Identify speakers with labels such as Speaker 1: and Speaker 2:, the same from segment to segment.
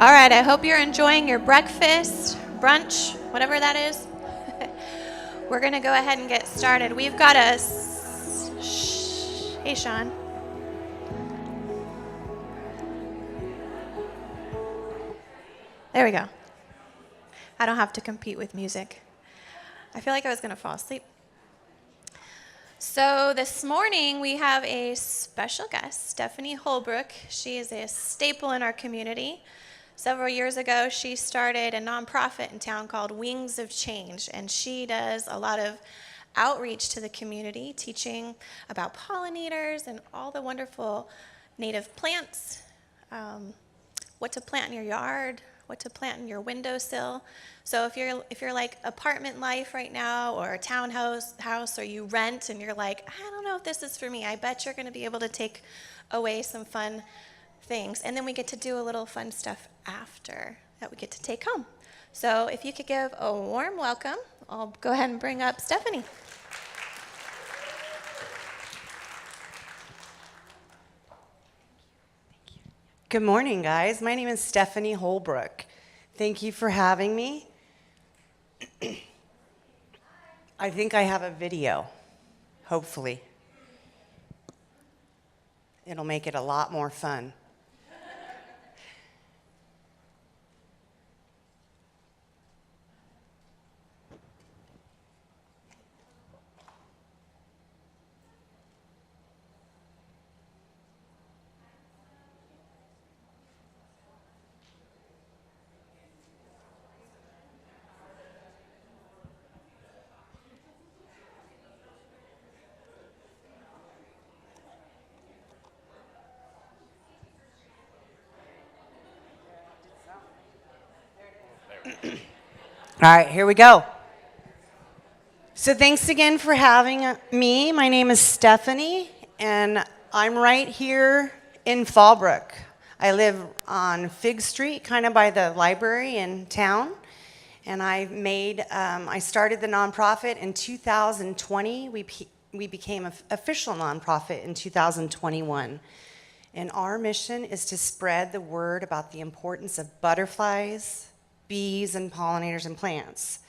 Speaker 1: All right, I hope you're enjoying your breakfast, brunch, whatever that is. We're going to go ahead and get started. We've got a... Hey, Sean. There we go. I don't have to compete with music. I feel like I was going to fall asleep. So this morning we have a special guest, Stephanie Holbrook. She is a staple in our community. Several years ago, she started a nonprofit in town called Wings of Change, and she does a lot of outreach to the community, teaching about pollinators and all the wonderful native plants, what to plant in your yard, what to plant in your windowsill. So if you're like apartment life right now, or a townhouse house, or you rent and you're like, I don't know if this is for me, I bet you're going to be able to take away some fun things. And then we get to do a little fun stuff after that we get to take home. So if you could give a warm welcome, I'll go ahead and bring up Stephanie.
Speaker 2: Good morning, guys. My name is Stephanie Holbrook. Thank you for having me. I think I have a video, hopefully. It'll make it a lot more fun. All right, here we go. So thanks again for having me. My name is Stephanie, and I'm right here in Fallbrook. I live on Fig Street, kind of by the library in town. And I started the nonprofit in 2020. We became an official nonprofit in 2021. And our mission is to spread the word about the importance of butterflies, bees, and pollinators and plants.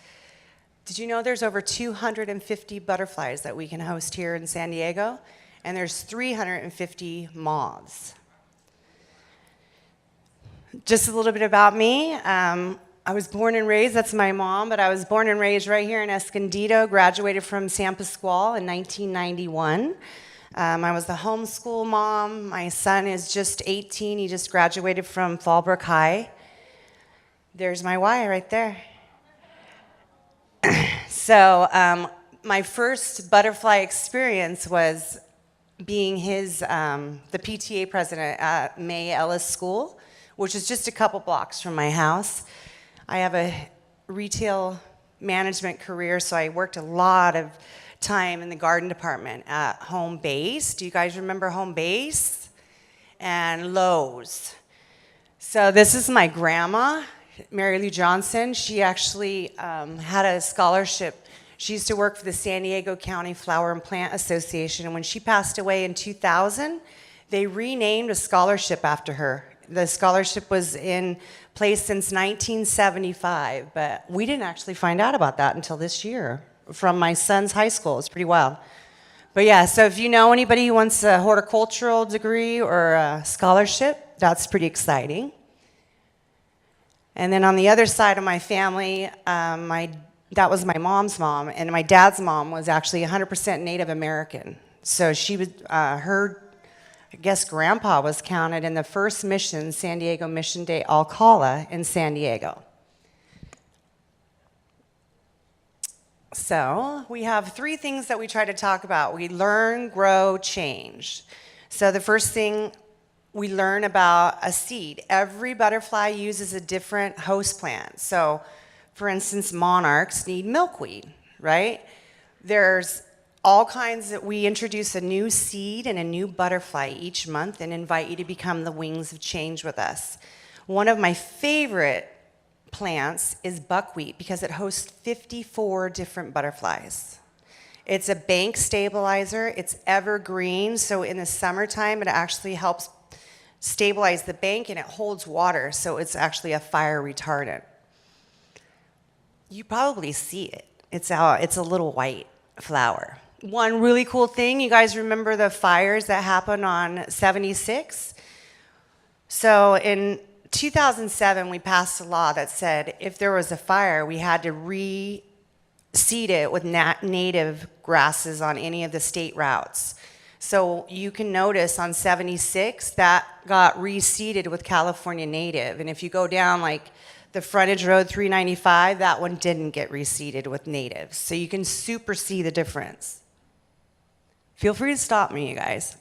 Speaker 2: Did you know there's over 250 butterflies that we can host here in San Diego? And there's 350 moths. Just a little bit about me. I was born and raised, that's my mom, but I was born and raised right here in Escondido, graduated from San Pasqual in 1991. I was the homeschool mom. My son is just 18. He just graduated from Fallbrook High. There's my Y right there. So my first butterfly experience was being the PTA president at May Ellis School, which is just a couple blocks from my house. I have a retail management career, so I worked a lot of time in the garden department at Home Base. Do you guys remember Home Base? And Lowe's. So this is my grandma, Mary Lou Johnson. She actually had a scholarship. She used to work for the San Diego County Flower and Plant Association, and when she passed away in 2000, they renamed a scholarship after her. The scholarship was in place since 1975, but we didn't actually find out about that until this year from my son's high school. It's pretty wild. But yeah, so if you know anybody who wants a horticultural degree or a scholarship, that's pretty exciting. And then on the other side of my family, that was my mom's mom, and my dad's mom was actually 100% Native American. So she was, I guess grandpa was counted in the first mission, San Diego Mission de Alcala in San Diego. So we have three things that we try to talk about. We learn, grow, change. So the first thing, we learn about a seed. Every butterfly uses a different host plant. So for instance, monarchs need milkweed, right? There's all kinds that we introduce a new seed and a new butterfly each month and invite you to become the Wings of Change with us. One of my favorite plants is buckwheat because it hosts 54 different butterflies. It's a bank stabilizer. It's evergreen, so in the summertime it actually helps stabilize the bank, and it holds water, so it's actually a fire retardant. You probably see it. It's a little white flower. One really cool thing, you guys remember the fires that happened on 76? So in 2007, we passed a law that said if there was a fire, we had to reseed it with native grasses on any of the state routes. So you can notice on 76, that got reseeded with California native. And if you go down like the frontage road 395, that one didn't get reseeded with natives. So you can super see the difference. Feel free to stop me, you guys.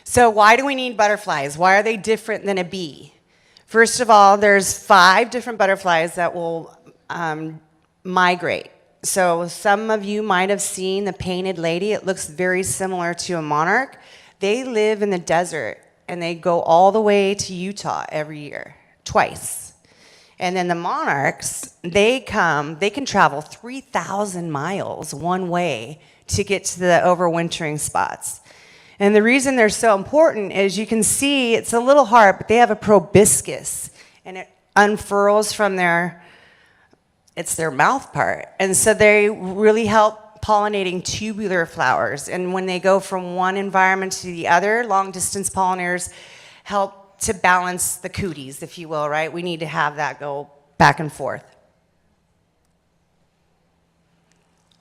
Speaker 2: So why do we need butterflies? Why are they different than a bee? First of all, there's 5 different butterflies that will migrate. So some of you might have seen the painted lady. It looks very similar to a monarch. They live in the desert, and they go all the way to Utah every year, twice. And then the monarchs, they can travel 3,000 miles one way to get to the overwintering spots. And the reason they're so important is you can see it's a little hard, but they have a proboscis, and it unfurls from their mouth part. And so they really help pollinating tubular flowers. And when they go from one environment to the other, long distance pollinators help to balance the cooties, if you will, right? We need to have that go back and forth.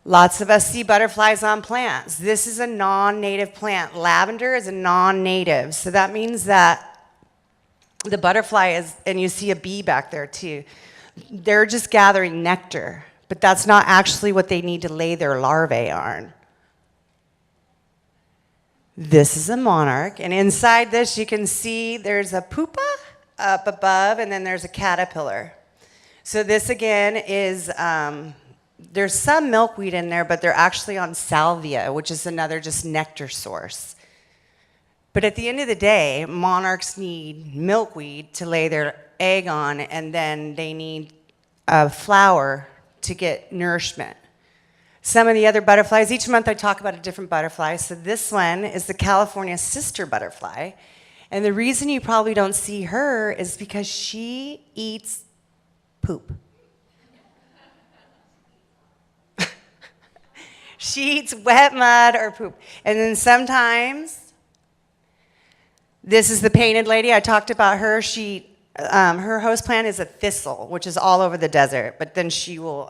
Speaker 2: Lots of us see butterflies on plants. This is a non-native plant. Lavender is a non-native. So that means that the butterfly is, and you see a bee back there too, they're just gathering nectar, but that's not actually what they need to lay their larvae on. This is a monarch, and inside this you can see there's a pupa up above, and then there's a caterpillar. So this again is, there's some milkweed in there, but they're actually on salvia, which is another just nectar source. But at the end of the day, monarchs need milkweed to lay their egg on, and then they need a flower to get nourishment. Some of the other butterflies, each month I talk about a different butterfly. So this one is the California sister butterfly. And the reason you probably don't see her is because she eats poop. She eats wet mud or poop. And then sometimes, this is the painted lady. I talked about her. Her host plant is a thistle, which is all over the desert, but then she will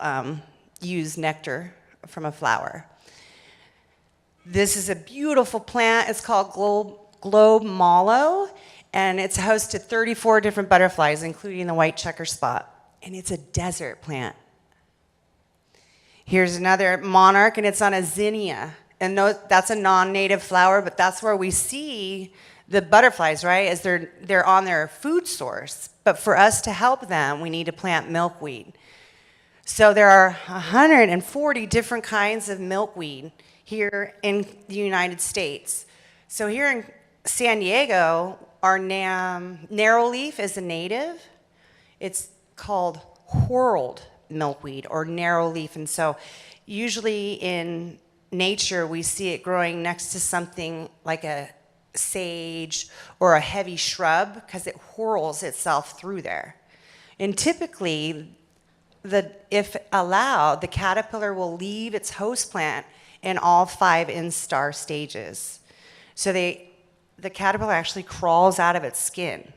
Speaker 2: use nectar from a flower. This is a beautiful plant. It's called globe mallow, and it's host to 34 different butterflies, including the white checker spot. And it's a desert plant. Here's another monarch, and it's on a zinnia. And that's a non-native flower, but that's where we see the butterflies, right? As they're on their food source. But for us to help them, we need to plant milkweed. So there are 140 different kinds of milkweed here in the United States. So here in San Diego, our narrowleaf is a native. It's called whorled milkweed or narrowleaf. And so usually in nature, we see it growing next to something like a sage or a heavy shrub because it whorls itself through there. And typically, if allowed, the caterpillar will leave its host plant in all 5 instar stages. So the caterpillar actually crawls out of its skin.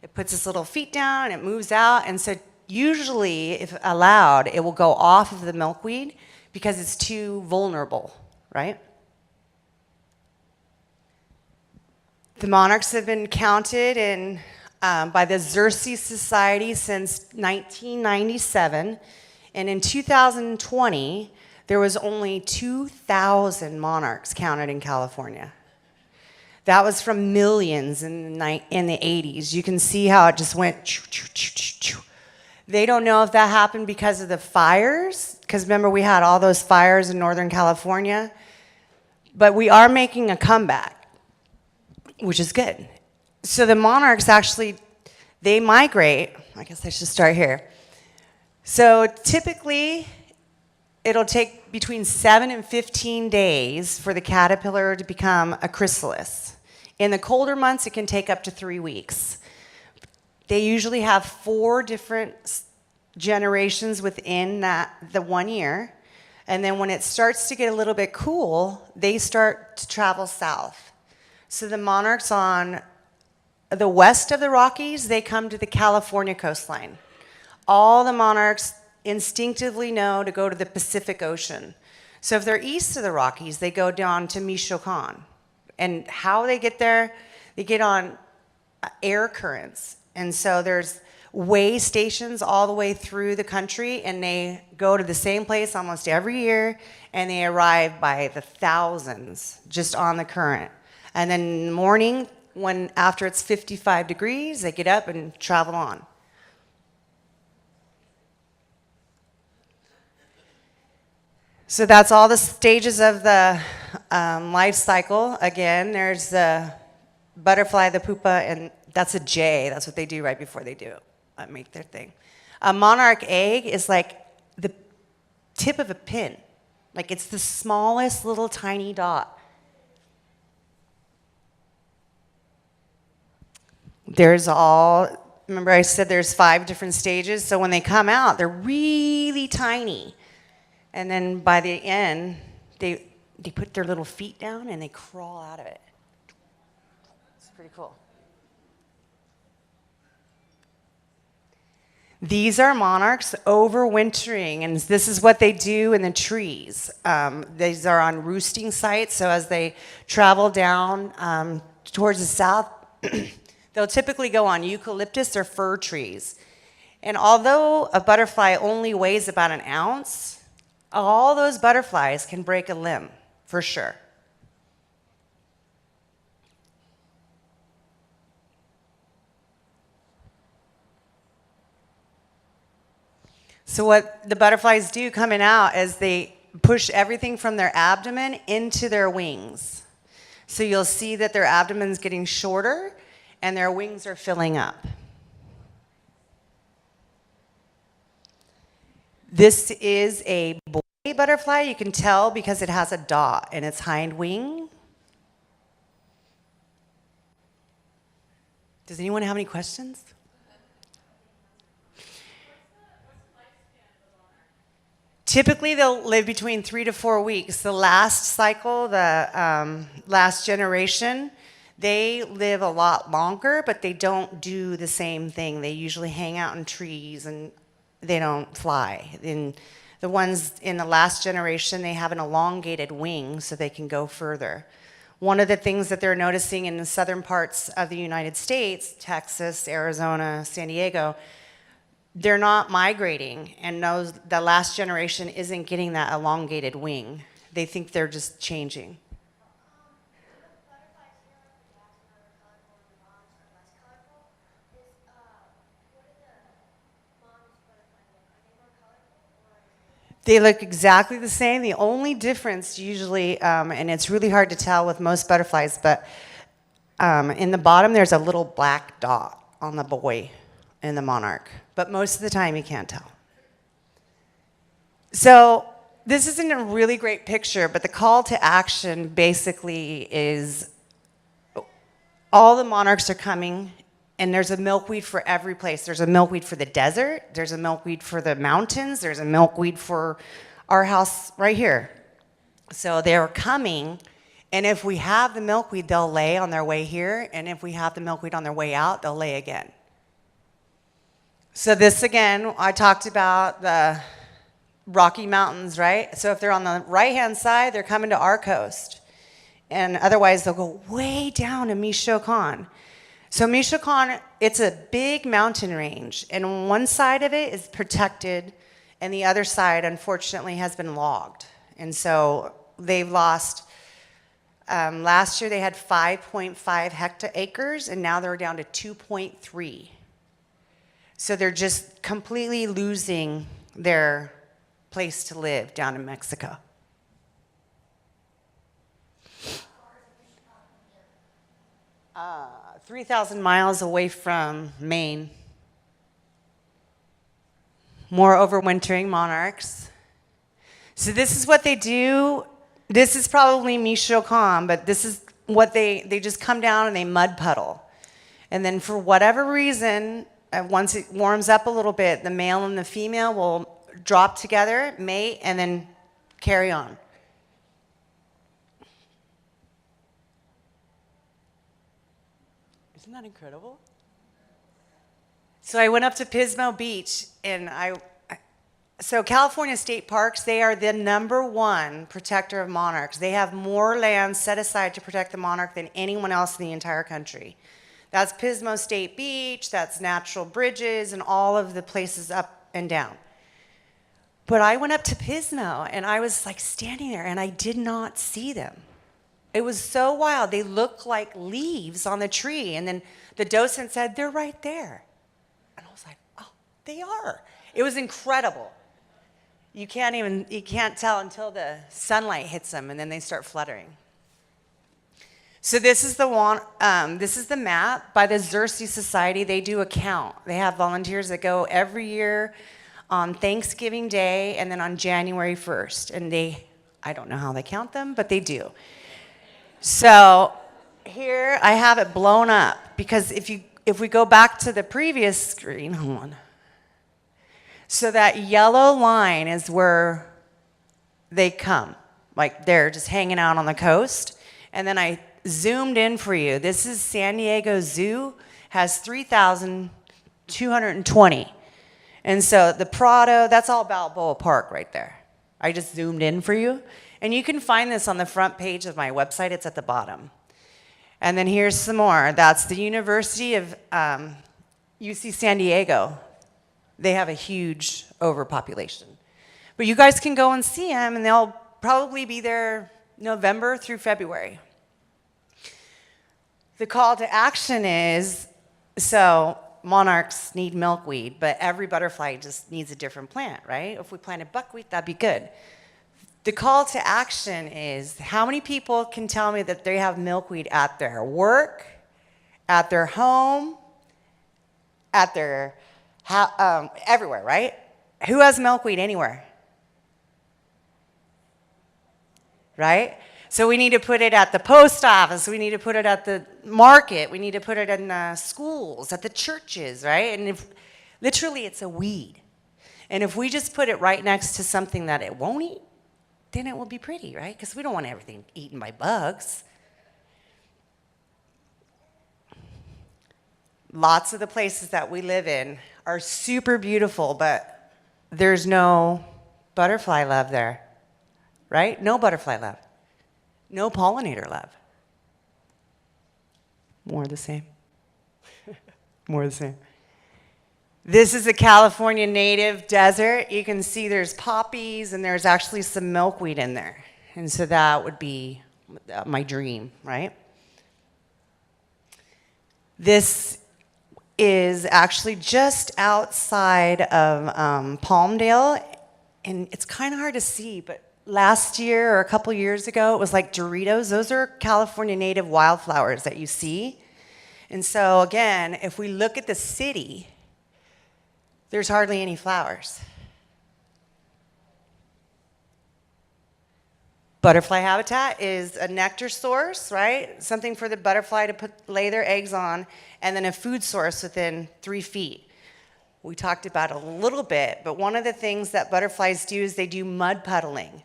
Speaker 2: It puts its little feet down, it moves out, and so usually, if allowed, it will go off of the milkweed because it's too vulnerable, right? The monarchs have been counted by the Xerces Society since 1997, and in 2020, there was only 2,000 monarchs counted in California. That was from millions in the 80s. You can see how it just went choo, choo, choo, choo, choo. They don't know if that happened because of the fires, because remember we had all those fires in Northern California, but we are making a comeback, which is good. So the monarchs actually, they migrate. I guess I should start here. So typically, it'll take between 7 and 15 days for the caterpillar to become a chrysalis. In the colder months, it can take up to 3 weeks. They usually have 4 different generations within the 1 year. And then when it starts to get a little bit cool, they start to travel south. So the monarchs on the west of the Rockies, they come to the California coastline. All the monarchs instinctively know to go to the Pacific Ocean. So if they're east of the Rockies, they go down to Michoacan. And how they get there, they get on air currents. And so there's way stations all the way through the country, and they go to the same place almost every year, and they arrive by the thousands just on the current. And then in the morning, after it's 55 degrees, they get up and travel on. So that's all the stages of the life cycle. Again, there's the butterfly, the pupa, and that's a J. That's what they do right before they make their thing. A monarch egg is like the tip of a pin. Like it's the smallest little tiny dot. Remember I said there's 5 different stages? So when they come out, they're really tiny. And then by the end, they put their little feet down and they crawl out of it. It's pretty cool. These are monarchs overwintering, and this is what they do in the trees. These are on roosting sites, so as they travel down towards the south, they'll typically go on eucalyptus or fir trees. And although a butterfly only weighs about an ounce, all those butterflies can break a limb, for sure. So what the butterflies do coming out is they push everything from their abdomen into their wings. So you'll see that their abdomen's getting shorter and their wings are filling up. This is a boy butterfly. You can tell because it has a dot in its hind wing. Does anyone have any questions? Typically, they'll live between 3 to 4 weeks. The last cycle, the last generation, they live a lot longer, but they don't do the same thing. They usually hang out in trees and they don't fly. And the ones in the last generation, they have an elongated wing so they can go further. One of the things that they're noticing in the southern parts of the United States, Texas, Arizona, San Diego, they're not migrating, and the last generation isn't getting that elongated wing. They think they're just changing. They look exactly the same. The only difference usually, and it's really hard to tell with most butterflies, but in the bottom there's a little black dot on the boy and the monarch. But most of the time you can't tell. So this isn't a really great picture, but the call to action basically is all the monarchs are coming, and there's a milkweed for every place. There's a milkweed for the desert, there's a milkweed for the mountains, there's a milkweed for our house right here. So they're coming, and if we have the milkweed, they'll lay on their way here, and if we have the milkweed on their way out, they'll lay again. So this again, I talked about the Rocky Mountains, right? So if they're on the right-hand side, they're coming to our coast. And otherwise, they'll go way down to Michoacan. So Michoacan, it's a big mountain range, and one side of it is protected, and the other side, unfortunately, has been logged. And so they've lost, last year they had 5.5 hectares, and now they're down to 2.3. So they're just completely losing their place to live down in Mexico. Uh, 3,000 miles away from Maine. More overwintering monarchs. So this is what they do. This is probably Michoacan, but this is they just come down and they mud puddle. And then for whatever reason, once it warms up a little bit, the male and the female will drop together, mate, and then carry on. Isn't that incredible? So I went up to Pismo Beach, and so California State Parks, they are the #1 protector of monarchs. They have more land set aside to protect the monarch than anyone else in the entire country. That's Pismo State Beach, that's Natural Bridges, and all of the places up and down. But I went up to Pismo, and I was like standing there, and I did not see them. It was so wild. They looked like leaves on the tree, and then the docent said, "They're right there." And I was like, "Oh, they are." It was incredible. You can't tell until the sunlight hits them, and then they start fluttering. So this is the map by the Xerces Society. They do a count. They have volunteers that go every year on Thanksgiving Day and then on January 1st. And I don't know how they count them, but they do. So here I have it blown up because if we go back to the previous screen, hold on. So that yellow line is where they come. Like they're just hanging out on the coast. And then I zoomed in for you. This is San Diego Zoo, has 3,220. And so the Prado, that's all Balboa Park right there. I just zoomed in for you. And you can find this on the front page of my website. It's at the bottom. And then here's some more. That's the University of UC San Diego. They have a huge overpopulation. But you guys can go and see them, and they'll probably be there November through February. The call to action is, so monarchs need milkweed, but every butterfly just needs a different plant, right? If we planted buckwheat, that'd be good. The call to action is, how many people can tell me that they have milkweed at their work, at their home, at their everywhere, right? Who has milkweed anywhere? Right? So we need to put it at the post office, we need to put it at the market, we need to put it in the schools, at the churches, right? And literally it's a weed. And if we just put it right next to something that it won't eat, then it will be pretty, right? Because we don't want everything eaten by bugs. Lots of the places that we live in are super beautiful, but there's no butterfly love there, right? No butterfly love. No pollinator love. More of the same. More of the same. This is a California native desert. You can see there's poppies and there's actually some milkweed in there. And so that would be my dream, right? This is actually just outside of Palmdale, and it's kind of hard to see, but last year or a couple years ago, it was like Doritos. Those are California native wildflowers that you see. And so again, if we look at the city, there's hardly any flowers. Butterfly habitat is a nectar source, right? Something for the butterfly to lay their eggs on, and then a food source within 3 feet. We talked about it a little bit, but one of the things that butterflies do is they do mud puddling.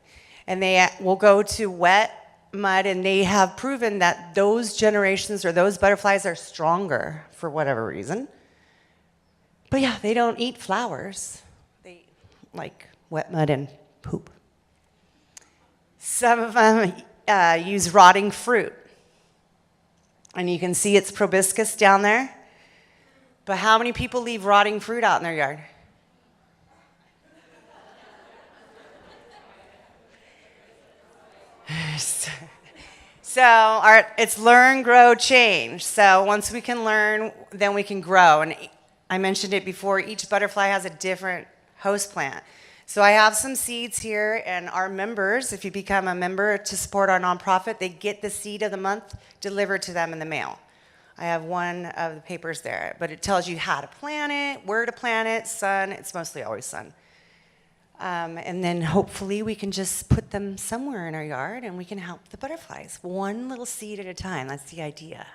Speaker 2: And they will go to wet mud, and they have proven that those generations or those butterflies are stronger for whatever reason. But yeah, they don't eat flowers. They like wet mud and poop. Some of them use rotting fruit. And you can see it's proboscis down there. But how many people leave rotting fruit out in their yard? So it's learn, grow, change. So once we can learn, then we can grow. And I mentioned it before, each butterfly has a different host plant. So I have some seeds here, and our members, if you become a member to support our nonprofit, they get the seed of the month delivered to them in the mail. I have one of the papers there, but it tells you how to plant it, where to plant it, sun. It's mostly always sun. And then hopefully we can just put them somewhere in our yard and we can help the butterflies. One little seed at a time, that's the idea.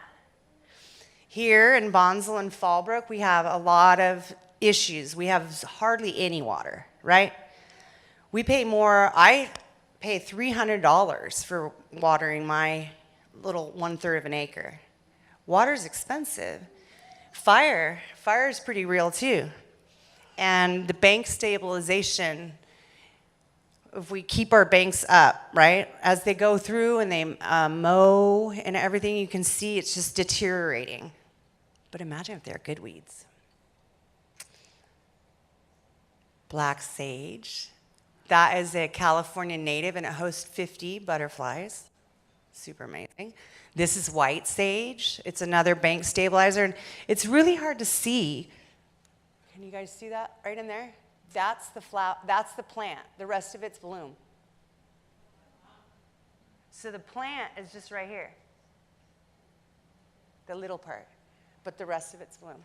Speaker 2: Here in Bonsall and Fallbrook, we have a lot of issues. We have hardly any water, right? We pay more, I pay $300 for watering my little 1/3 of an acre. Water's expensive. Fire is pretty real too. And the bank stabilization, if we keep our banks up, right? As they go through and they mow and everything, you can see it's just deteriorating. But imagine if they're good weeds. Black sage. That is a California native and it hosts 50 butterflies. Super amazing. This is white sage. It's another bank stabilizer. And it's really hard to see. Can you guys see that right in there? That's the flower, that's the plant. The rest of it's bloom. So the plant is just right here. The little part. But the rest of it's bloom.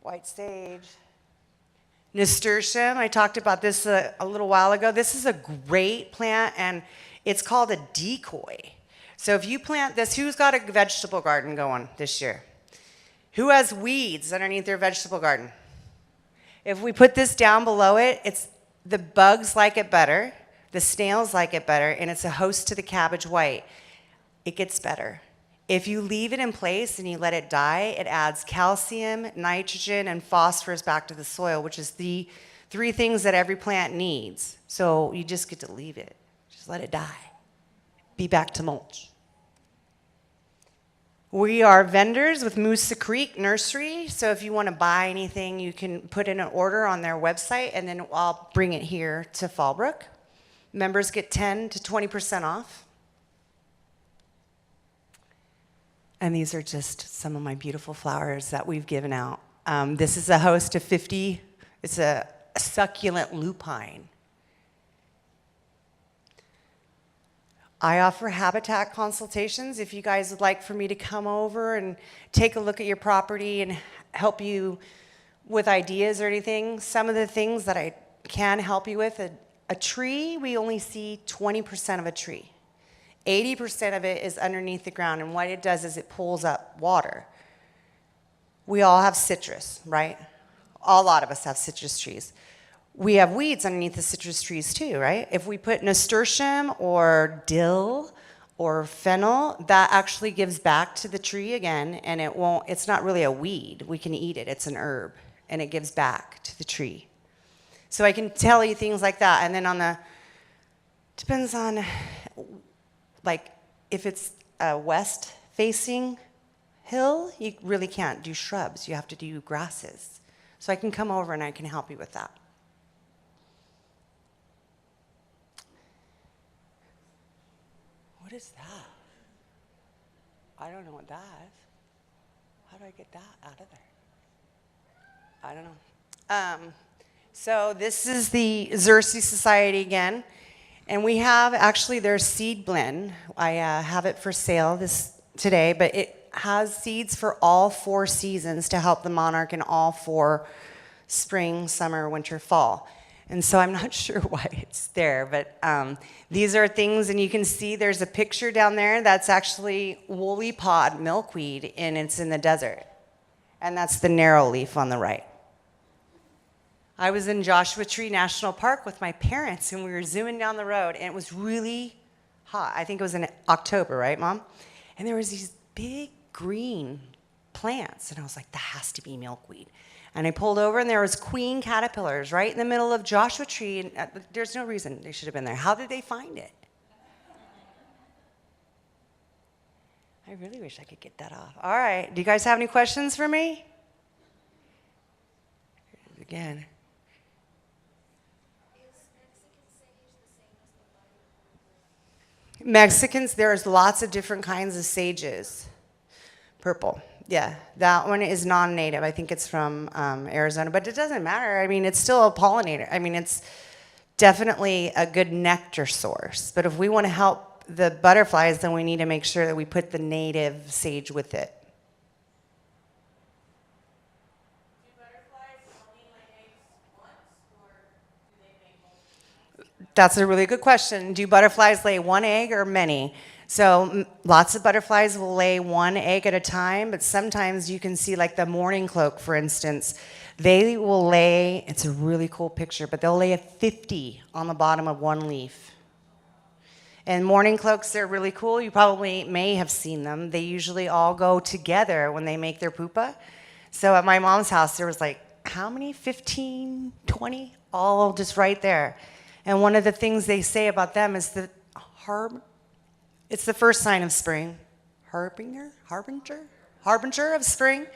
Speaker 2: White sage. Nasturtium, I talked about this a little while ago. This is a great plant and it's called a decoy. So if you plant this, who's got a vegetable garden going this year? Who has weeds underneath their vegetable garden? If we put this down below it, the bugs like it better, the snails like it better, and it's a host to the cabbage white. It gets better. If you leave it in place and you let it die, it adds calcium, nitrogen, and phosphorus back to the soil, which is the 3 things that every plant needs. So you just get to leave it. Just let it die. Be back to mulch. We are vendors with Moosa Creek Nursery, so if you want to buy anything, you can put in an order on their website, and then I'll bring it here to Fallbrook. Members get 10 to 20% off. And these are just some of my beautiful flowers that we've given out. This is a host of 50, it's a succulent lupine. I offer habitat consultations if you guys would like for me to come over and take a look at your property and help you with ideas or anything. Some of the things that I can help you with, a tree, we only see 20% of a tree. 80% of it is underneath the ground, and what it does is it pulls up water. We all have citrus, right? A lot of us have citrus trees. We have weeds underneath the citrus trees too, right? If we put nasturtium or dill or fennel, that actually gives back to the tree again, and it's not really a weed. We can eat it, it's an herb, and it gives back to the tree. So I can tell you things like that, and then depends on, like, if it's a west-facing hill, you really can't do shrubs, you have to do grasses. So I can come over and I can help you with that. What is that? I don't know what that is. How do I get that out of there? I don't know. So this is the Xerces Society again. And we have actually their seed blend. I have it for sale today, but it has seeds for all 4 seasons to help the monarch in all 4 spring, summer, winter, fall. And so I'm not sure why it's there, but these are things, and you can see there's a picture down there that's actually woolly pod milkweed, and it's in the desert. And that's the narrow leaf on the right. I was in Joshua Tree National Park with my parents, and we were zooming down the road, and it was really hot. I think it was in October, right, Mom? And there was these big green plants, and I was like, that has to be milkweed. And I pulled over, and there was queen caterpillars right in the middle of Joshua Tree, and there's no reason they should have been there. How did they find it? I really wish I could get that off. All right, do you guys have any questions for me? Again. Mexicans, there's lots of different kinds of sages. Purple. Yeah, that one is non-native. I think it's from Arizona, but it doesn't matter. I mean, it's still a pollinator. I mean, it's definitely a good nectar source. But if we want to help the butterflies, then we need to make sure that we put the native sage with it. Do butterflies only lay eggs once, or That's a really good question. Do butterflies lay one egg or many? So lots of butterflies will lay one egg at a time, but sometimes you can see like the mourning cloak, for instance. They will lay, it's a really cool picture, but they'll lay a 50 on the bottom of one leaf. And mourning cloaks, they're really cool. You probably may have seen them. They usually all go together when they make their pupa. So at my mom's house, there was like, how many? 15, 20? All just right there. And one of the things they say about them is that it's the first sign of spring. Harbinger of spring.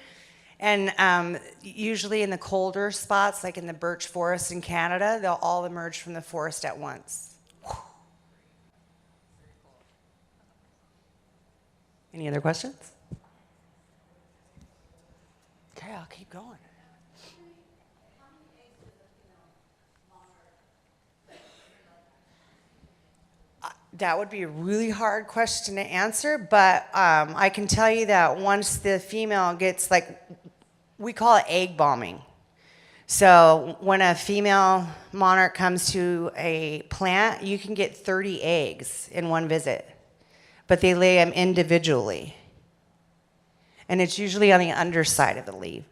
Speaker 2: And usually in the colder spots, like in the birch forest in Canada, they'll all emerge from the forest at once. Any other questions? Okay, I'll keep going. That would be a really hard question to answer, but I can tell you that once the female gets, like, we call it egg bombing. So when a female monarch comes to a plant, you can get 30 eggs in one visit, but they lay them individually. And it's usually on the underside of the leaf.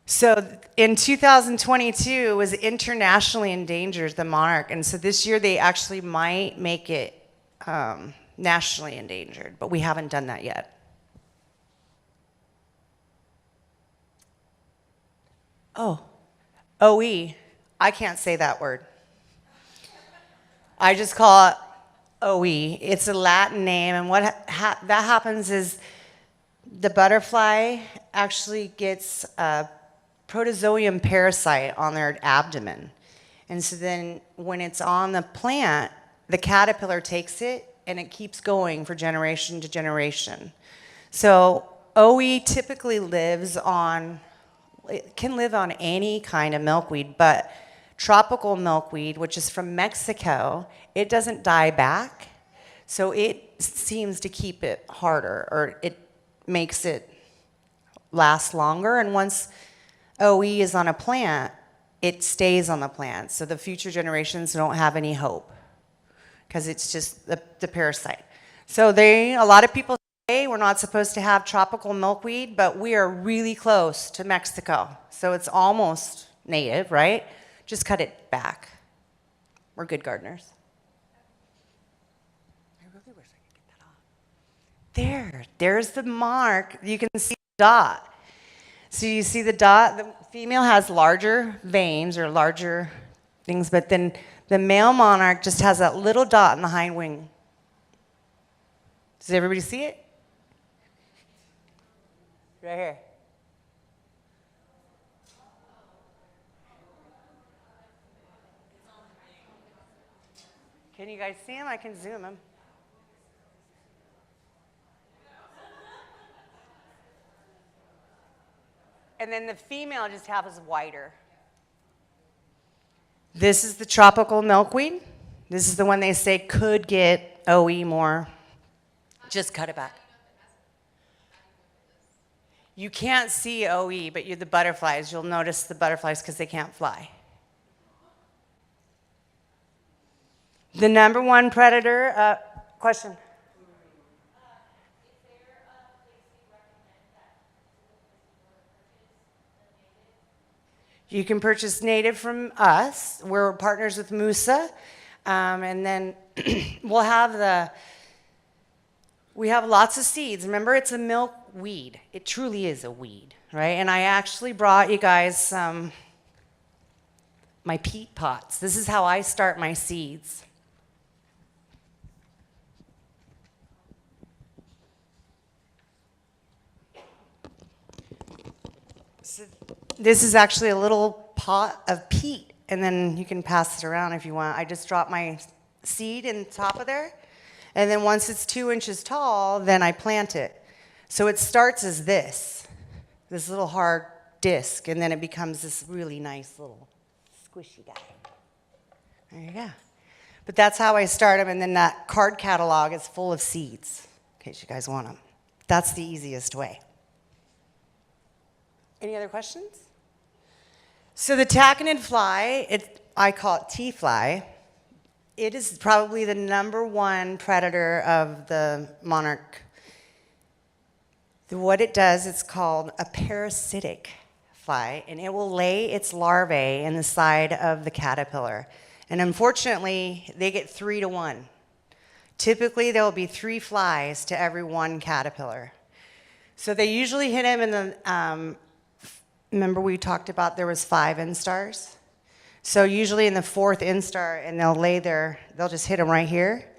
Speaker 2: So in 2022, it was internationally endangered, the monarch. And so this year they actually might make it nationally endangered, but we haven't done that yet. Oh, OE. I can't say that word. I just call it OE. It's a Latin name, and what that happens is the butterfly actually gets a protozoan parasite on their abdomen. And so then when it's on the plant, the caterpillar takes it and it keeps going for generation to generation. So OE typically lives on, it can live on any kind of milkweed, but tropical milkweed, which is from Mexico, it doesn't die back. So it seems to keep it harder, or it makes it last longer. And once OE is on a plant, it stays on the plant. So the future generations don't have any hope because it's just the parasite. So a lot of people say we're not supposed to have tropical milkweed, but we are really close to Mexico. So it's almost native, right? Just cut it back. We're good gardeners. I really wish I could get that off. There's the mark. You can see the dot. So you see the dot, the female has larger veins or larger things, but then the male monarch just has that little dot in the hind wing. Does everybody see it? Right here. Can you guys see him? I can zoom him. And then the female just has whiter. This is the tropical milkweed. This is the one they say could get OE more. Just cut it back. You can't see OE, but you're the butterflies. You'll notice the butterflies because they can't fly. The number one predator, question. You can purchase native from us. We're partners with Musa. And then we have lots of seeds. Remember, it's a milkweed. It truly is a weed, right? And I actually brought you guys my peat pots. This is how I start my seeds. So this is actually a little pot of peat, and then you can pass it around if you want. I just drop my seed in the top of there, and then once it's 2 inches tall, then I plant it. So it starts as this little hard disc, and then it becomes this really nice little squishy guy. There you go. But that's how I start them, and then that card catalog is full of seeds, in case you guys want them. That's the easiest way. Any other questions? So the taconid fly, I call it tea fly. It is probably the #1 predator of the monarch. What it does, it's called a parasitic fly, and it will lay its larvae in the side of the caterpillar. And unfortunately, they get 3 to 1. Typically, there will be 3 flies to every 1 caterpillar. So they usually hit them in the, remember we talked about there was 5 instars? So usually in the 4th instar, and they'll just hit them right here,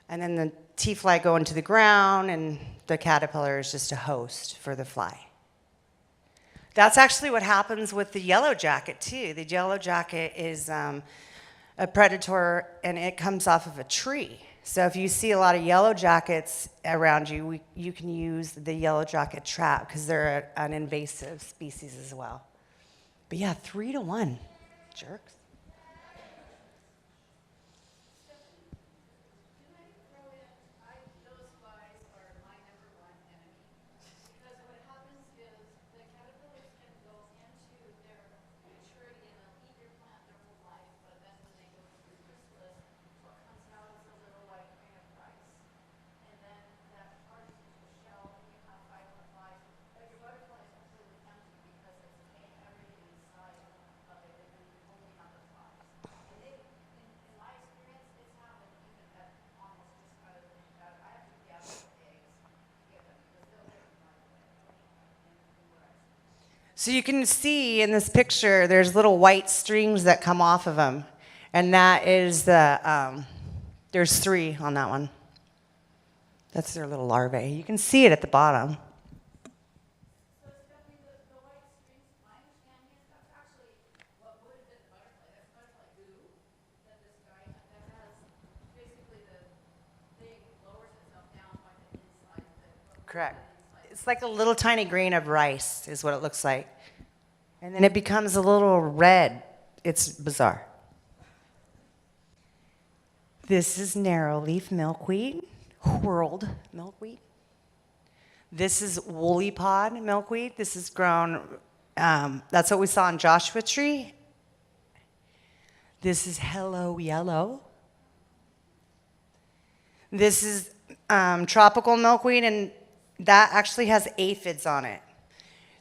Speaker 2: and then the tea fly go into the ground, and the caterpillar is just a host for the fly. That's actually what happens with the yellow jacket too. The yellow jacket is a predator, and it comes off of a tree. So if you see a lot of yellow jackets around you, you can use the yellow jacket trap because they're an invasive species as well. But yeah, 3 to 1, jerks. So you can see in this picture, there's little white strings that come off of them. And that is there's 3 on that one. That's their little larvae. You can see it at the bottom. Correct. It's like a little tiny grain of rice is what it looks like. And then it becomes a little red. It's bizarre. This is narrow leaf milkweed, whorled milkweed. This is woolly pod milkweed. This is grown, that's what we saw in Joshua Tree. This is hello yellow. This is tropical milkweed, and that actually has aphids on it.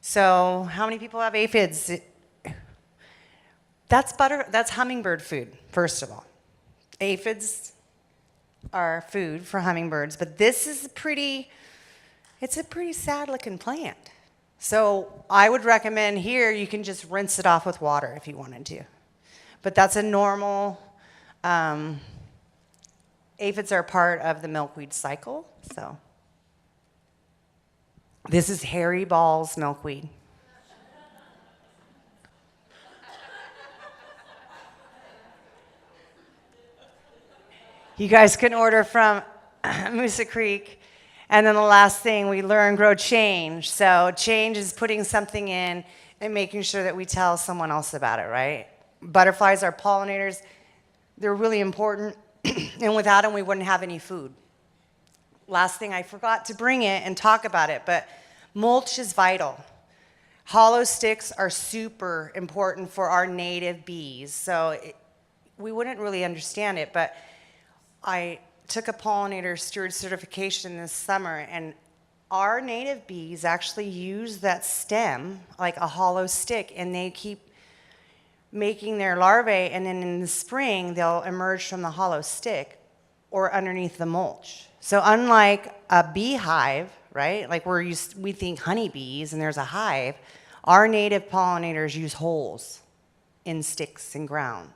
Speaker 2: So how many people have aphids? That's hummingbird food, first of all. Aphids are food for hummingbirds, but this is it's a pretty sad looking plant. So I would recommend here, you can just rinse it off with water if you wanted to. But that's a normal, aphids are part of the milkweed cycle, so. This is hairy balls milkweed. You guys can order from Moosa Creek. And then the last thing we learn, grow change. So change is putting something in and making sure that we tell someone else about it, right? Butterflies are pollinators. They're really important. And without them, we wouldn't have any food. Last thing, I forgot to bring it and talk about it, but mulch is vital. Hollow sticks are super important for our native bees. So we wouldn't really understand it, but I took a pollinator steward certification this summer, and our native bees actually use that stem like a hollow stick, and they keep making their larvae, and then in the spring they'll emerge from the hollow stick or underneath the mulch. So unlike a beehive, right, like we think honeybees and there's a hive, our native pollinators use holes in sticks and ground.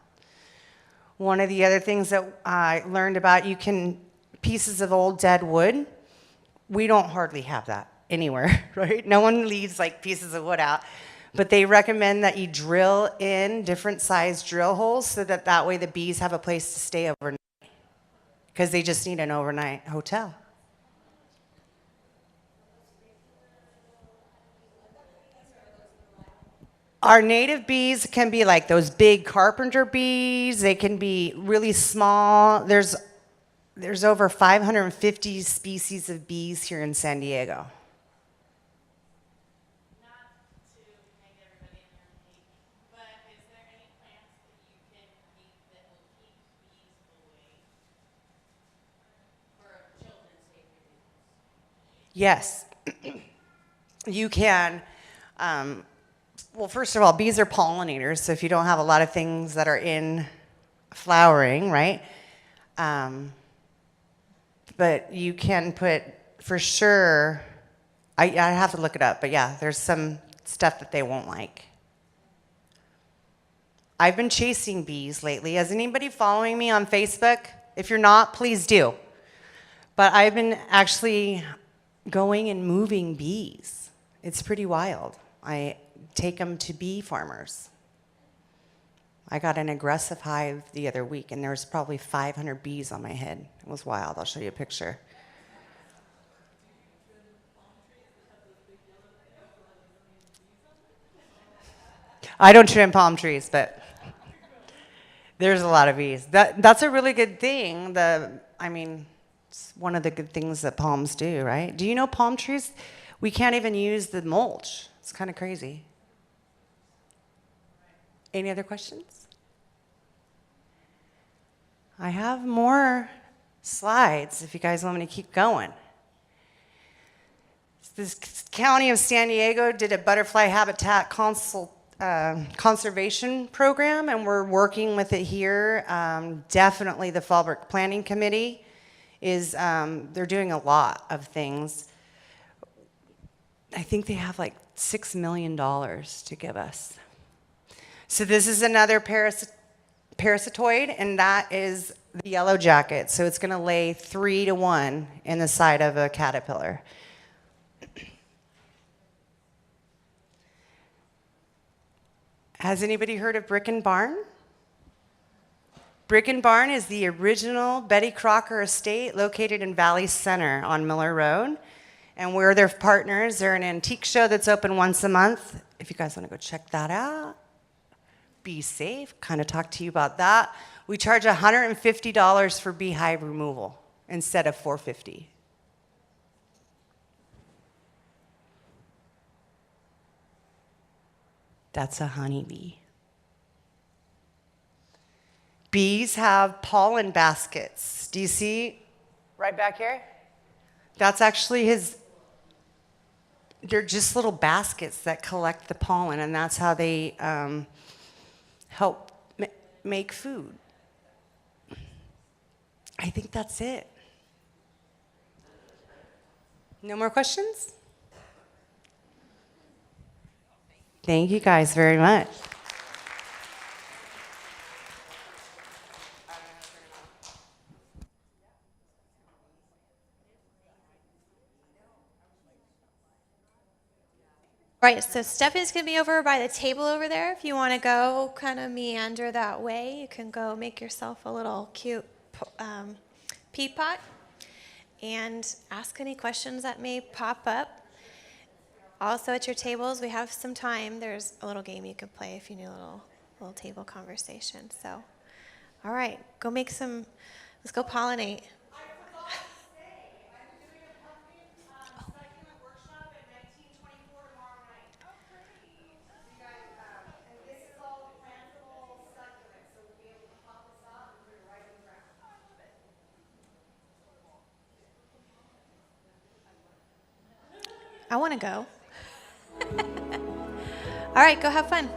Speaker 2: One of the other things that I learned about, pieces of old dead wood, we don't hardly have that anywhere, right? No one leaves like pieces of wood out. But they recommend that you drill in different sized drill holes so that way the bees have a place to stay overnight. Because they just need an overnight hotel. Our native bees can be like those big carpenter bees. They can be really small. There's over 550 species of bees here in San Diego. Not to make everybody in here hate me, but Yes, you can. Well, first of all, bees are pollinators, so if you don't have a lot of things that are in flowering, right? But you can put, for sure, I have to look it up, but yeah, there's some stuff that they won't like. I've been chasing bees lately. Is anybody following me on Facebook? If you're not, please do. But I've been actually going and moving bees. It's pretty wild. I take them to bee farmers. I got an aggressive hive the other week, and there was probably 500 bees on my head. It was wild. I'll show you a picture. I don't trim palm trees, but there's a lot of bees. That's a really good thing. It's one of the good things that palms do, right? Do you know palm trees? We can't even use the mulch. It's kind of crazy. Any other questions? I have more slides if you guys want me to keep going. This County of San Diego did a butterfly habitat conservation program, and we're working with it here. Definitely the Fallbrook Planning Committee is, they're doing a lot of things. I think they have like $6 million to give us. So this is another parasitoid, and that is the yellow jacket. So it's going to lay 3 to 1 in the side of a caterpillar. Has anybody heard of Brick and Barn? Brick and Barn is the original Betty Crocker estate located in Valley Center on Miller Road. And we're their partners. They're an antique show that's open once a month. If you guys want to go check that out, be safe, kind of talk to you about that. We charge $150 for beehive removal instead of $450. That's a honeybee. Bees have pollen baskets. Do you see right back here? That's actually they're just little baskets that collect the pollen, and that's how they help make food. I think that's it. No more questions? Thank you guys very much.
Speaker 1: Right, so Stephanie's gonna be over by the table over there. If you want to go kind of meander that way, you can go make yourself a little cute pea pot and ask any questions that may pop up. Also at your tables, we have some time. There's a little game you can play if you need a little table conversation. So, all right, let's go pollinate. I want to go. All right, go have fun.